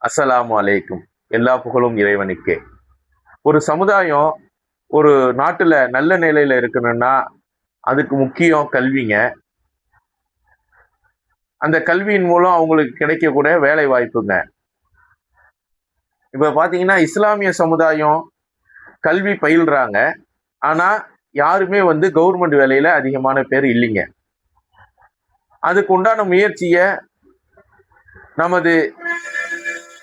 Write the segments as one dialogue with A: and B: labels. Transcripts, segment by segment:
A: அஸ்ஸலாமு அலைக்கும். எல்லா புகழும் இறைவனுக்கே. ஒரு சமுதாயம் ஒரு நாட்டுல நல்ல நிலையில இருக்கணும்னா அதுக்கு முக்கியம் கல்விங்க. அந்த கல்வியின் மூலம் அவங்களுக்கு கிடைக்கக்கூடிய வேலை வாய்ப்புங்க. இப்ப பாத்தீங்கன்னா இஸ்லாமிய சமுதாயம் கல்வி பயில்றாங்க. ஆனா யாருமே கவர்மெண்ட் வேலையில அதிகமான பேர் இல்லைங்க. அதுக்கு உண்டான முயற்சிய நமது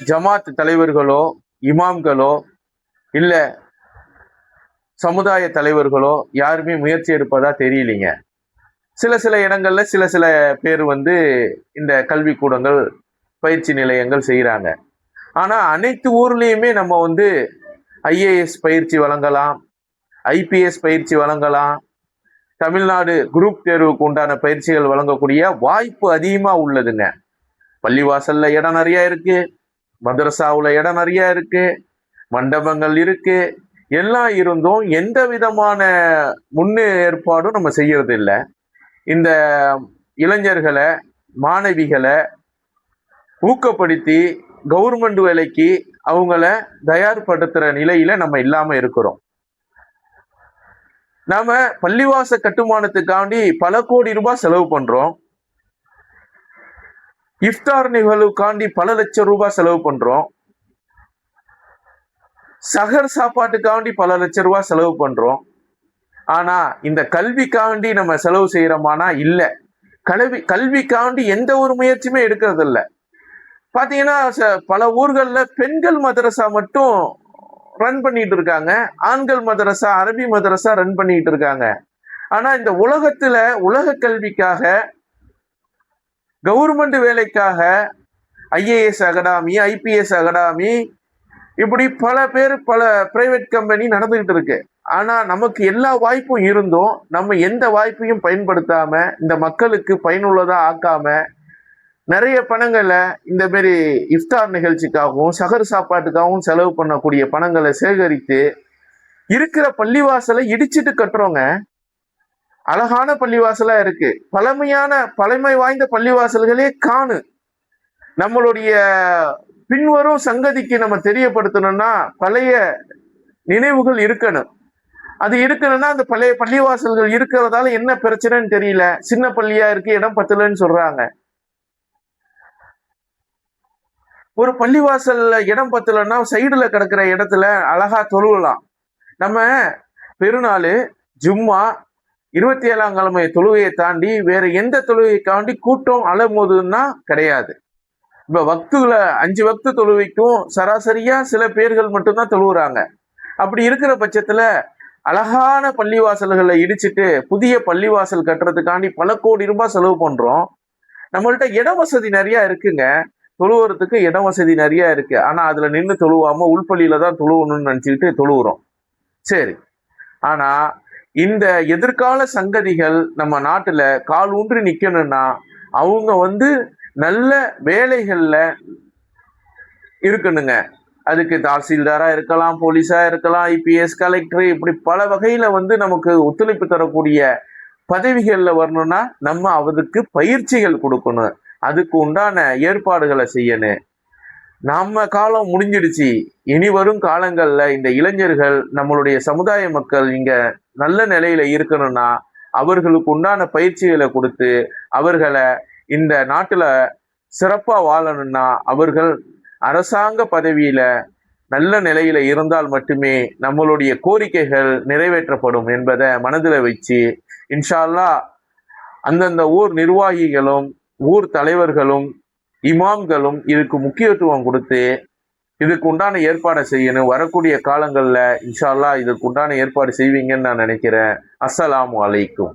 A: ஜமாத் தலைவர்களோ, இமாம்களோ, இல்ல சமுதாய தலைவர்களோ யாருமே முயற்சி எடுப்பதா தெரியலைங்க. சில இடங்கள்ல சில பேர் இந்த கல்வி கூடங்கள், பயிற்சி நிலையங்கள் செய்யறாங்க. ஆனா அனைத்து ஊர்லயுமே நம்ம ஐஏஎஸ் பயிற்சி வழங்கலாம், ஐபிஎஸ் பயிற்சி வழங்கலாம், தமிழ்நாடு குரூப் தேர்வுக்கு உண்டான பயிற்சிகள் வழங்கக்கூடிய வாய்ப்பு அதிகமா உள்ளதுங்க. பள்ளிவாசல்ல இடம் நிறைய இருக்கு, மதரசாவுல இடம் நிறைய இருக்கு, மண்டபங்கள் இருக்கு. எல்லாம் இருந்தும் எந்த விதமான முன்னேற்பாடும் நம்ம செய்யறது இல்லை. இந்த இளைஞர்களை, மாணவிகளை ஊக்கப்படுத்தி கவர்மெண்ட் வேலைக்கு அவங்கள தயார்படுத்துற நிலையில நம்ம இல்லாம இருக்கிறோம். நாம பள்ளிவாச கட்டுமானத்துக்காண்டி பல கோடி ரூபாய் செலவு பண்றோம். இஃப்தார் நிகழ்வுக்காண்டி பல லட்சம் ரூபாய் செலவு பண்றோம். சகர் சாப்பாட்டுக்காண்டி பல லட்சம் ரூபாய் செலவு பண்றோம். ஆனா இந்த கல்விக்காண்டி நம்ம செலவு செய்யறோமானா இல்ல. கல்விக்காண்டி எந்த ஒரு முயற்சியுமே எடுக்கிறது இல்ல. பாத்தீங்கன்னா பல ஊர்கள்ல பெண்கள் மதரசா மட்டும் ரன் பண்ணிட்டு இருக்காங்க, ஆண்கள் மதரசா, அரபி மதரசா ரன் பண்ணிட்டு இருக்காங்க. ஆனா இந்த உலகத்துல உலக கல்விக்காக, கவர்மெண்ட் வேலைக்காக ஐஏஎஸ் அகாடமி, ஐபிஎஸ் அகாடமி, இப்படி பல பேர் பல பிரைவேட் கம்பெனி நடந்துகிட்டு இருக்கு. ஆனா நமக்கு எல்லா வாய்ப்பும் இருந்தும் நம்ம எந்த வாய்ப்பையும் பயன்படுத்தாம, இந்த மக்களுக்கு பயனுள்ளதா ஆக்காம, நிறைய பணங்களை இந்த மாதிரி இஃப்தார் நிகழ்ச்சிக்காகவும் சகர் சாப்பாட்டுக்காகவும் செலவு பண்ணக்கூடிய பணங்களை சேகரித்து இருக்கிற பள்ளிவாசலை இடிச்சிட்டு கட்டுறோங்க. அழகான பள்ளிவாசலா இருக்கு, பழமை வாய்ந்த பள்ளிவாசல்களே காணு. நம்மளுடைய பின்வரும் சங்கதிக்கு நம்ம தெரியப்படுத்தணும்னா பழைய நினைவுகள் இருக்கணும். அது இருக்கணும்னா அந்த பழைய பள்ளிவாசல்கள் இருக்கிறதால என்ன பிரச்சனைன்னு தெரியல. சின்ன பள்ளியா இருக்கு, இடம் பத்தலன்னு சொல்றாங்க. ஒரு பள்ளிவாசல்ல இடம் பத்தலன்னா சைடுல கிடக்கிற இடத்துல அழகா தொழுவலாம். நம்ம பெருநாள், ஜும்மா, 27ஆம் கிழமை தொழுகையை தாண்டி வேற எந்த தொழுகைக்காண்டி கூட்டம் அலமோதுன்னா கிடையாது. இப்ப வக்துல 5 வக்து தொழுவைக்கும் சராசரியா சில பேர்கள் மட்டும்தான் தொழுவுறாங்க. அப்படி இருக்கிற பட்சத்துல அழகான பள்ளிவாசல்களை இடிச்சிட்டு புதிய பள்ளிவாசல் கட்டுறதுக்காண்டி பல கோடி ரூபாய் செலவு பண்றோம். நம்மள்ட்ட இட வசதி நிறைய இருக்குங்க, தொழுவுறதுக்கு இட வசதி நிறைய இருக்கு. ஆனா அதுல நின்று தொழுவாம உள்பள்ளியில தான் தொழுவணும்னு நினைச்சுக்கிட்டு தொழுவுறோம். சரி, ஆனா இந்த எதிர்கால சங்கதிகள் நம்ம நாட்டுல கால் ஊன்றி நிக்கணும்னா அவங்க நல்ல வேலைகள்ல இருக்கணுங்க. அதுக்கு தாசில்தாரா இருக்கலாம், போலீஸா இருக்கலாம், ஐபிஎஸ், கலெக்டர், இப்படி பல வகையில நமக்கு ஒத்துழைப்பு தரக்கூடிய பதவிகள்ல வரணும்னா நம்ம அவருக்கு பயிற்சிகள் கொடுக்கணும், அதுக்கு உண்டான ஏற்பாடுகளை செய்யணும். நம்ம காலம் முடிஞ்சிடுச்சு. இனி வரும் காலங்கள்ல இந்த இளைஞர்கள், நம்மளுடைய சமுதாய மக்கள் இங்க நல்ல நிலையில இருக்கணும்னா அவர்களுக்கு உண்டான பயிற்சிகளை கொடுத்து அவர்களை இந்த நாட்டுல சிறப்பா வாழணும்னா அவர்கள் அரசாங்க பதவியில நல்ல நிலையில இருந்தால் மட்டுமே நம்மளுடைய கோரிக்கைகள் நிறைவேற்றப்படும் என்பதை மனதில் வச்சு இன்ஷா அல்லாஹ் அந்தந்த ஊர் நிர்வாகிகளும் ஊர் தலைவர்களும் இமாம்களும் இதுக்கு முக்கியத்துவம் கொடுத்து இதுக்கு உண்டான ஏற்பாடை செய்யணும். வரக்கூடிய காலங்கள்ல இன்ஷா அல்லாஹ் இதுக்கு உண்டான ஏற்பாடு செய்வீங்கன்னு நான் நினைக்கிறேன். அஸ்ஸலாமு அலைக்கும்.